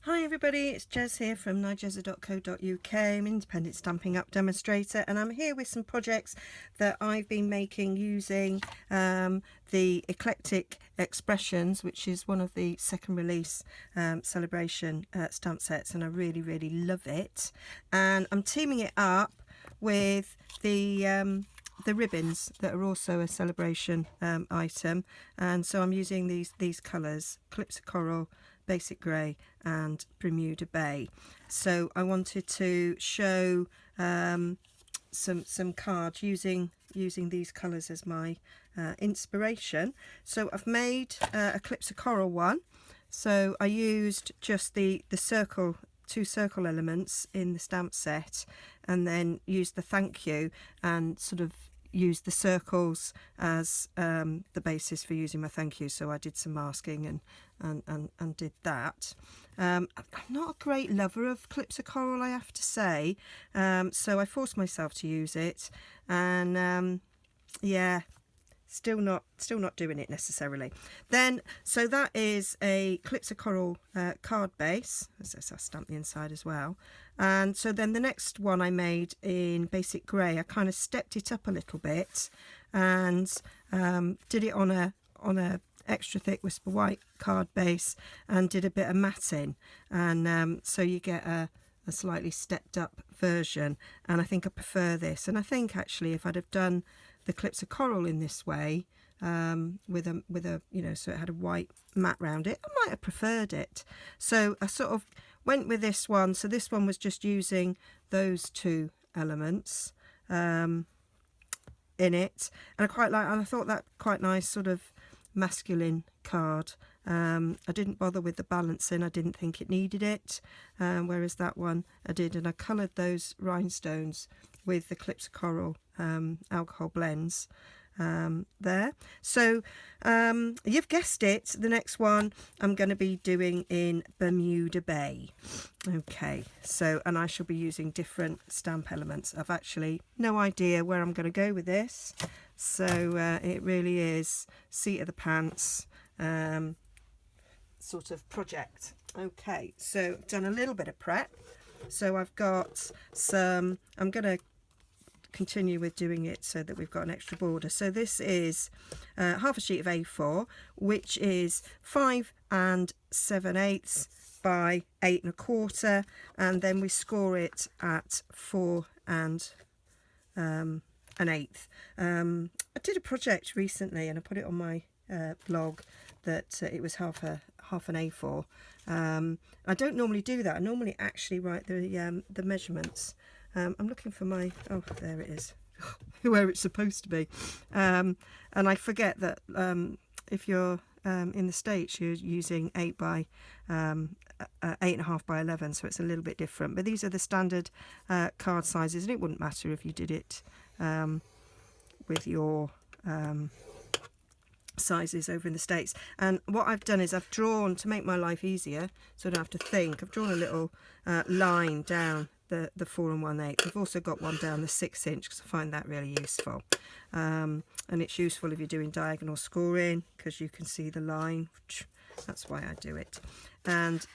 Hi everybody, it's Jez here from Nigezza.co.uk. I'm an independent Stampin' Up demonstrator, and I'm here with some projects that I've been making using the Eclectic Expressions, which is one of the second release celebration stamp sets, and I really love it. And I'm teaming it up with the ribbons that are also a celebration item, and so I'm using these colours: Eclipse Coral, Basic Grey and Bermuda Bay. So I wanted to show some cards using these colours as my inspiration. So I've made Eclipse Coral one. So I used just the circle, two circle elements in the stamp set, and then used the thank you and sort of used the circles as the basis for using my thank you. So I did some masking and did that. I'm not a great lover of Eclipse Coral, I have to say, so I forced myself to use it, and yeah, still not doing it necessarily. Then, so that is a Eclipse Coral card base. So I stamped the inside as well. And so then the next one I made in Basic Grey, I kind of stepped it up a little bit and did it on a extra thick Whisper White card base and did a bit of matting, and so you get a slightly stepped up version, and I think I prefer this. And I think actually if I'd have done the Eclipse Coral in this way, with a you know, so it had a white mat round it, I might have preferred it. So I sort of went with this one. So this one was just using those two elements in it, and I quite like, and I thought that quite nice sort of masculine card. I didn't bother with the balancing, I didn't think it needed it, whereas that one I did, and I coloured those rhinestones with the Eclipse Coral alcohol blends there. So you've guessed it, the next one I'm going to be doing in Bermuda Bay. Okay, so, and I shall be using different stamp elements. I've actually no idea where I'm going to go with this, so it really is seat of the pants sort of project. Okay, so I've done a little bit of prep. So I've got some, I'm going to continue with doing it so that we've got an extra border. So this is half a sheet of A4, which is 5 7/8 by 8 1/4, and then we score it at 4 1/8. I did a project recently and I put it on my blog that it was half an A4. I don't normally do that. I normally actually write the measurements. I'm looking for my, oh, there it is, where it's supposed to be. And I forget that if you're in the States, you're using 8 by 8.5 by 11, so it's a little bit different. But these are the standard card sizes, and it wouldn't matter if you did it with your sizes over in the States. And what I've done is I've drawn, to make my life easier so I don't have to think, I've drawn a little line down the 4 1/8. I've also got one down the 6 inch because I find that really useful, and it's useful if you're doing diagonal scoring because you can see the line. That's why I do it. And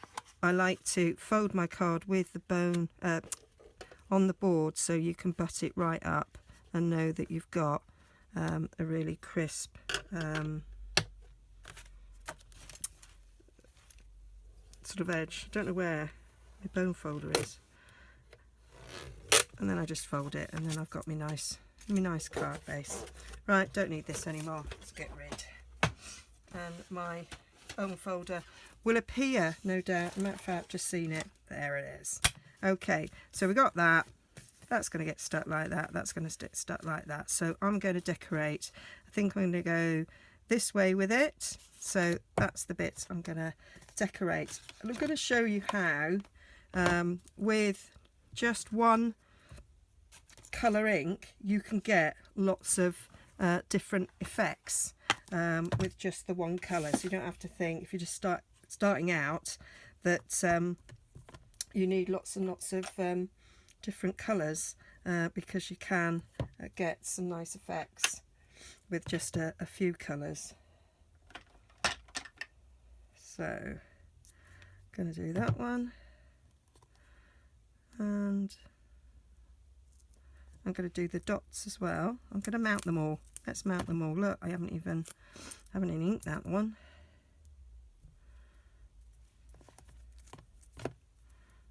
I like to fold my card with the bone on the board so you can butt it right up and know that you've got a really crisp sort of edge. I don't know where my bone folder is. And then I just fold it, and then I've got my nice card base. Right, don't need this anymore. Let's get rid. And my bone folder will appear, no doubt. Matter of fact, I've just seen it. There it is. Okay, so we got that. That's going to get stuck like that. That's going to get stuck like that. So I'm going to decorate. I think I'm going to go this way with it. So that's the bit I'm going to decorate. And I'm going to show you how, with just one colour ink, you can get lots of different effects with just the one colour. So you don't have to think, if you're just starting out, that you need lots and lots of different colours, because you can get some nice effects with just a few colours. So I'm going to do that one, and I'm going to do the dots as well. I'm going to mount them all. Let's mount them all. Look, I haven't even inked that one.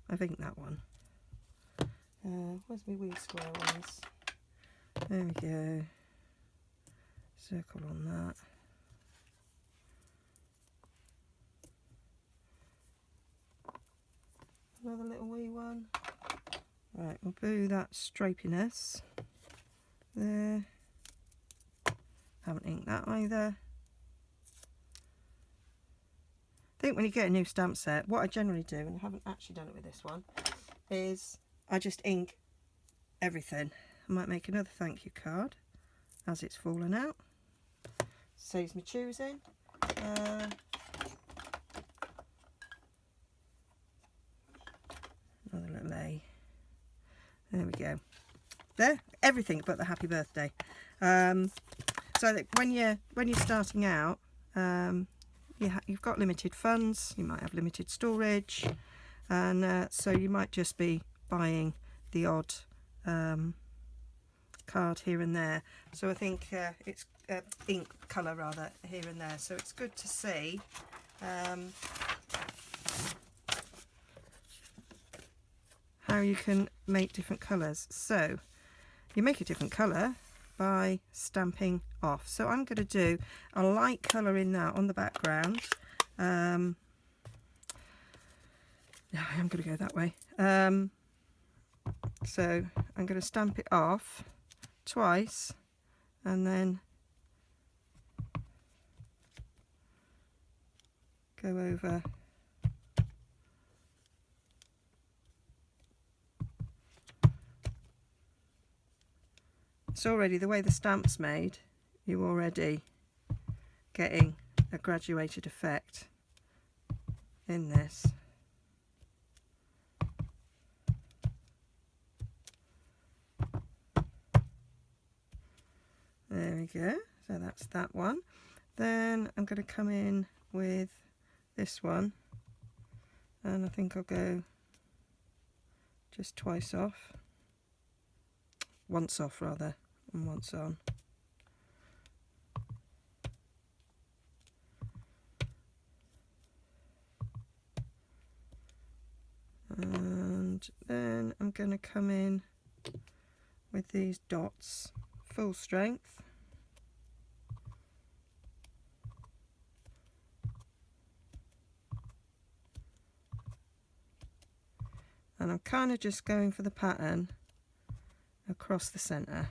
I've inked that one. Where's my wee square ones? There we go. Circle on that. Another little wee one. Right, we'll do that stripiness there. Haven't inked that either. I think when you get a new stamp set, what I generally do, and I haven't actually done it with this one, is I just ink everything. I might make another thank you card as it's fallen out. Saves me choosing. Another little A. There we go. There, everything but the happy birthday. So that when you're starting out, you've got limited funds. You might have limited storage, and so you might just be buying the odd card here and there. So I think it's ink colour rather here and there. So it's good to see how you can make different colours. So you make a different colour by stamping off. So I'm going to do a light colour in that on the background. I am going to go that way. So I'm going to stamp it off twice and then go over it's already, the way the stamp's made, you're already getting a graduated effect in this. There we go, so that's that one. Then I'm going to come in with this one, and I think I'll go just twice off, once off rather, and once on. And then I'm going to come in with these dots, full strength. And I'm kind of just going for the pattern across the centre.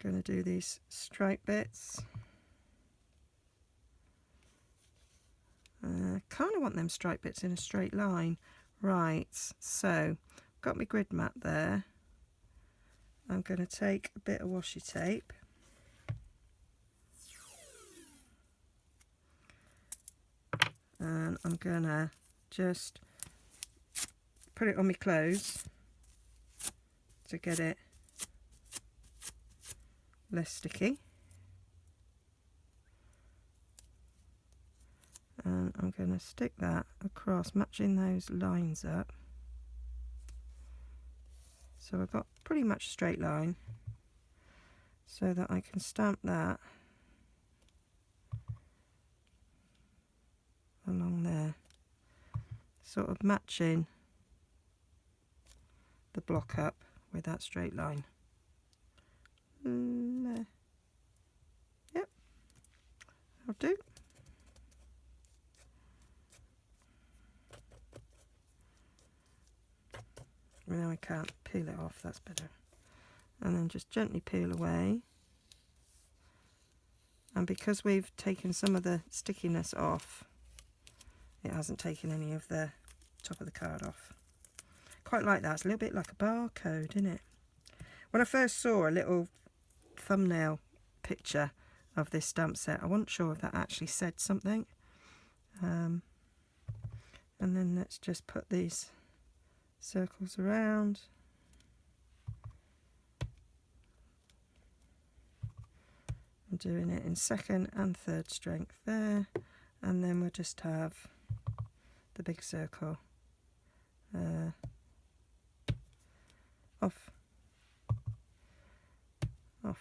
Going to do these stripe bits. Kind of want them stripe bits in a straight line. Right, so got my grid mat there. I'm going to take a bit of washi tape. And I'm going to just put it on my clothes to get it less sticky. And I'm going to stick that across, matching those lines up. So I've got pretty much a straight line, so that I can stamp that along there, sort of matching the block up with that straight line. There. Yep, I'll do. Now I can't peel it off, that's better. And then just gently peel away. And because we've taken some of the stickiness off, it hasn't taken any of the top of the card off. Quite like that. It's a little bit like a barcode, isn't it? When I first saw a little thumbnail picture of this stamp set, I wasn't sure if that actually said something. And then let's just put these circles around. I'm doing it in second and third strength there, and then we'll just have the big circle off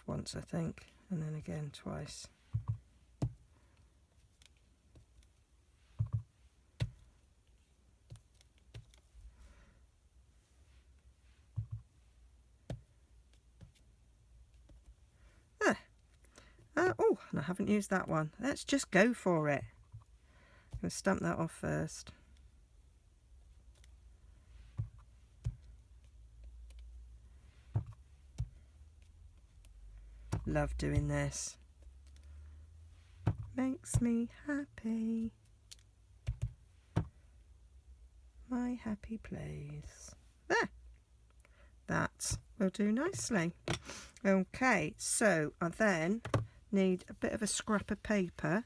once, I think, and then again twice. There. Oh, and I haven't used that one. Let's just go for it. I'm going to stamp that off first. Love doing this. Makes me happy. My happy place. There. That will do nicely. Okay, so I then need a bit of a scrap of paper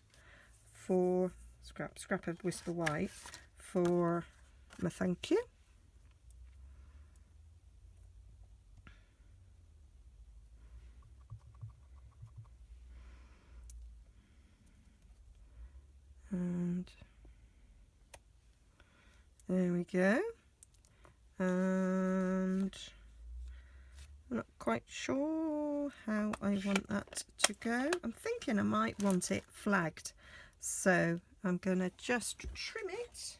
for scrap of Whisper White for my thank you. And there we go. And I'm not quite sure how I want that to go. I'm thinking I might want it flagged, so I'm going to just trim it.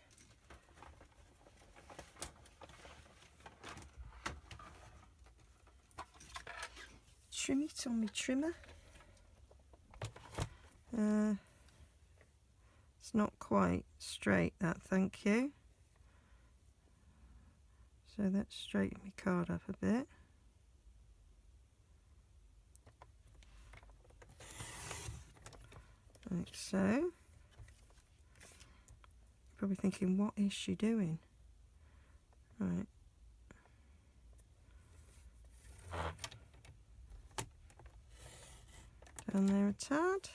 Trim it on my trimmer. It's not quite straight, that, thank you. So let's straighten my card up a bit. Like so. Probably thinking, what is she doing? Right. Down there a tad.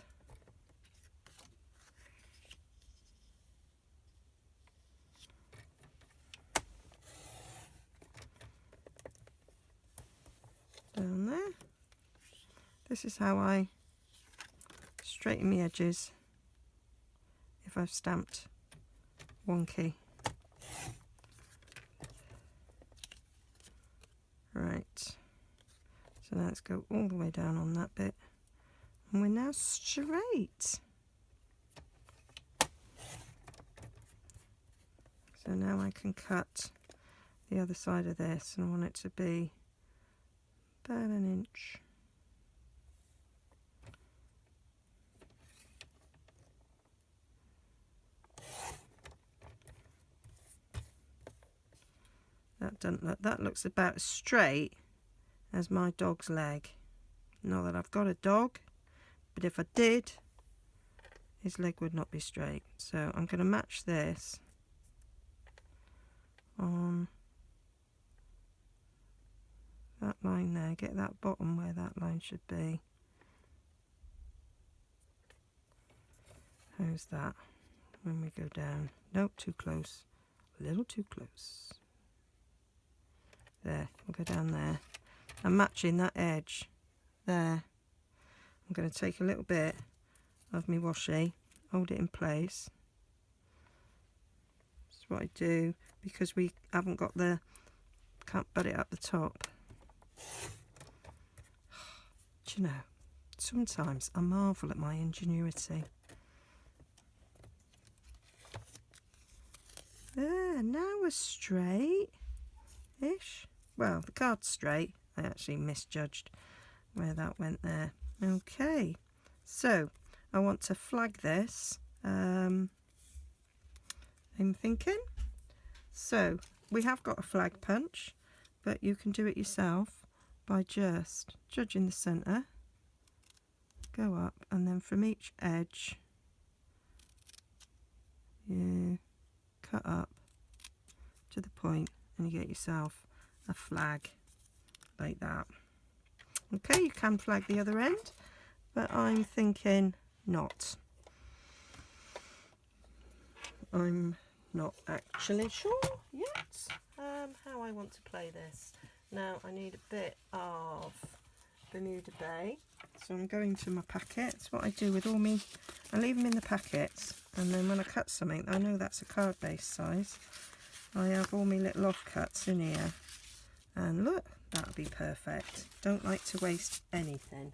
Down there. This is how I straighten my edges if I've stamped wonky. Right, so now let's go all the way down on that bit, and we're now straight. So now I can cut the other side of this, and I want it to be about an inch. That looks about as straight as my dog's leg. Not that I've got a dog, but if I did, his leg would not be straight. So I'm going to match this on that line there, get that bottom where that line should be. How's that when we go down? Nope, too close, a little too close. There, we'll go down there. I'm matching that edge there. I'm going to take a little bit of my washi, hold it in place. That's what I do because we haven't got can't butt it up the top. Do you know, sometimes I marvel at my ingenuity. There, now we're straight-ish. Well, the card's straight. I actually misjudged where that went there. Okay, so I want to flag this. I'm thinking. So we have got a flag punch, but you can do it yourself by just judging the centre, go up, and then from each edge you cut up to the point and you get yourself a flag like that. Okay, you can flag the other end, but I'm thinking not. I'm not actually sure yet how I want to play this. Now I need a bit of Bermuda Bay So I'm going to my packets. What I do with all me, I leave them in the packets, and then when I cut something, I know that's a card base size, I have all my little offcuts in here. And look, that'll be perfect. Don't like to waste anything.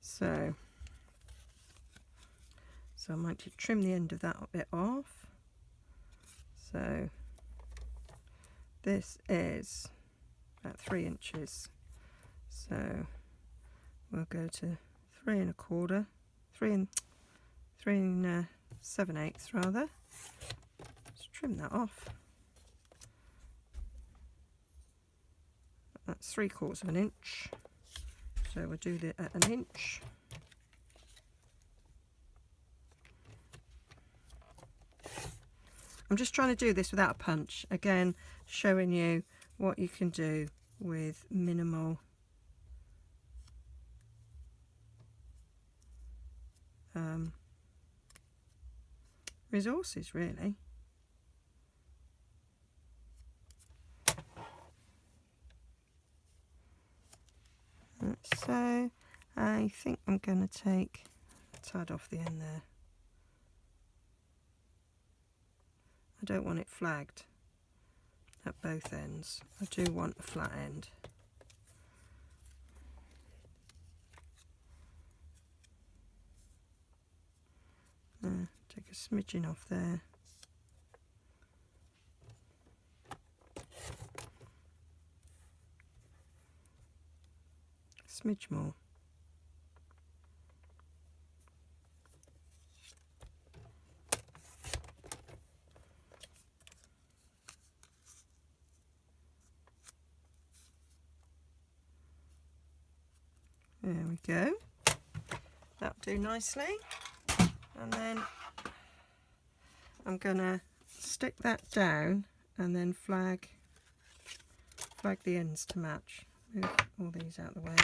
So I might just trim the end of that bit off. So this is about 3 inches. So we'll go to 3 1/4, 3 7/8 rather. Let's trim that off. That's 3/4 of an inch. So we'll do that at 1 inch. I'm just trying to do this without a punch. Again, showing you what you can do with minimal resources, really. So I think I'm going to take a tad off the end there. I don't want it flagged at both ends. I do want a flat end. Take a smidgen off there. Smidge more. There we go. That'll do nicely. And then I'm gonna stick that down and then flag the ends to match. Move all these out of the way.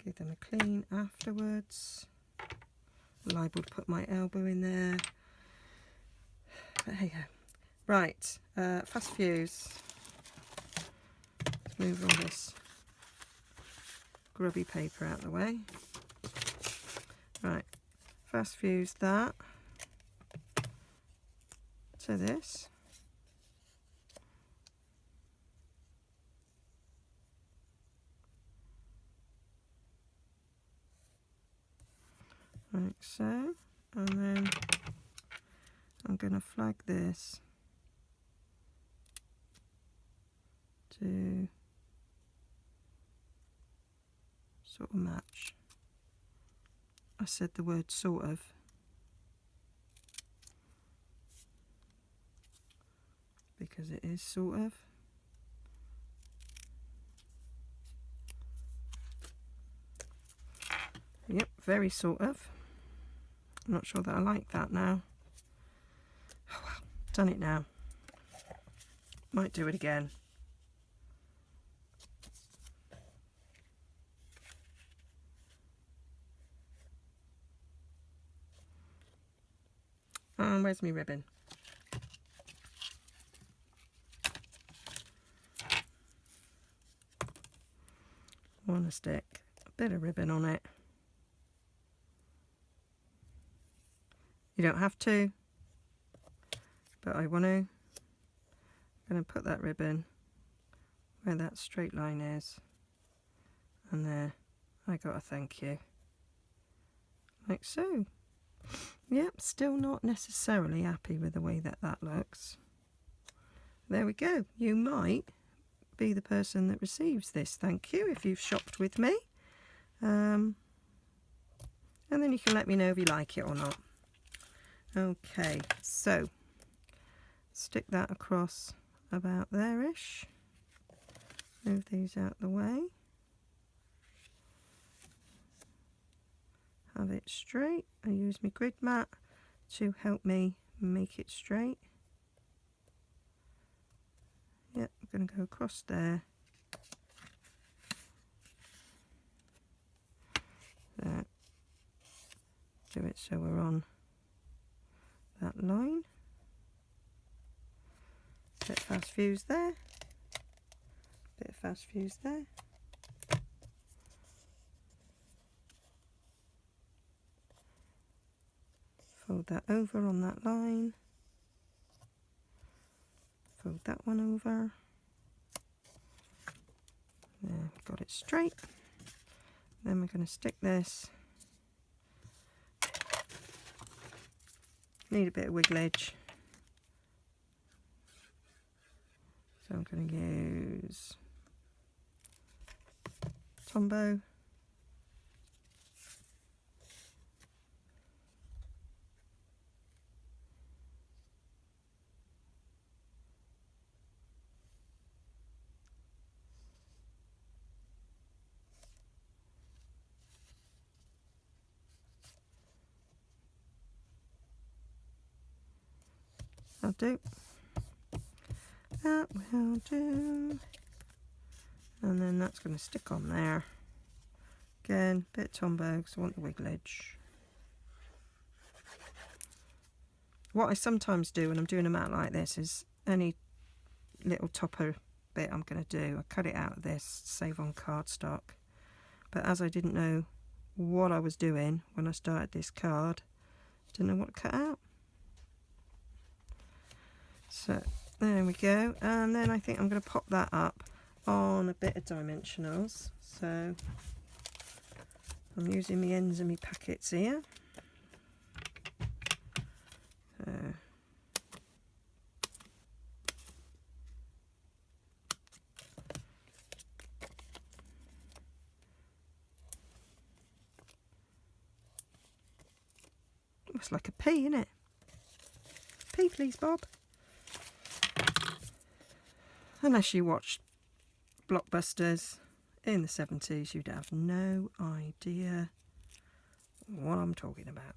Give them a clean afterwards. Liable to put my elbow in there. But hey ho. Right, fast fuse. Let's move all this grubby paper out of the way. Right, fast fuse that to this. Like so, and then I'm going to flag this to sort of match. I said the word sort of. Because it is sort of. Yep, very sort of. I'm not sure that I like that now. Oh well, done it now. Might do it again. And where's my ribbon? I want to stick a bit of ribbon on it. You don't have to, but I want to. I'm going to put that ribbon where that straight line is, and there I got a thank you, like so. Yep, still not necessarily happy with the way that looks. There we go. You might be the person that receives this thank you if you've shopped with me, and then you can let me know if you like it or not. Okay, so stick that across about there-ish. Move these out the way. Have it straight. I use my grid mat to help me make it straight. Yep, I'm going to go across there. There. Do it so we're on that line. Bit fast fuse there. Bit fast fuse there. Fold that over on that line. Fold that one over. There, got it straight. Then we're going to stick this. Need a bit of wigglage. So I'm going to use Tombow. That'll do. That will do. And then that's going to stick on there. Again, bit Tombow because I want the wigglage. What I sometimes do when I'm doing them out like this is any little topper bit I'm going to do, I cut it out of this, save on cardstock. But as I didn't know what I was doing when I started this card, didn't know what to cut out. So there we go, and then I think I'm going to pop that up on a bit of dimensionals. So I'm using my ends of my packets here. Looks like a pea, isn't it? Pea, please, Bob. Unless you watched blockbusters in the 70s, you'd have no idea what I'm talking about.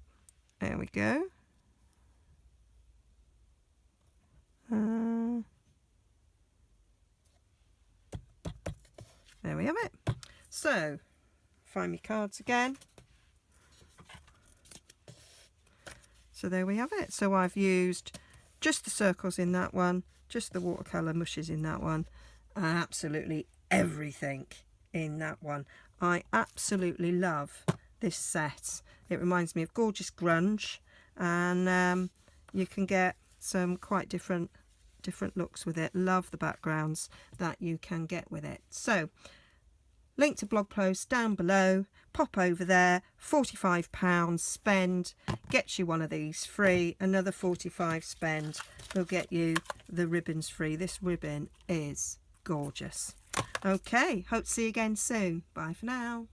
There we go. There we have it. So, find me cards again. So there we have it. So I've used just the circles in that one, just the watercolour mushes in that one, and absolutely everything in that one. I absolutely love this set. It reminds me of Gorgeous Grunge, and you can get some quite different looks with it. Love the backgrounds that you can get with it. So link to blog post down below. Pop over there, £45 spend, gets you one of these free. Another 45 spend will get you the ribbons free. This ribbon is gorgeous. Okay, hope to see you again soon. Bye for now.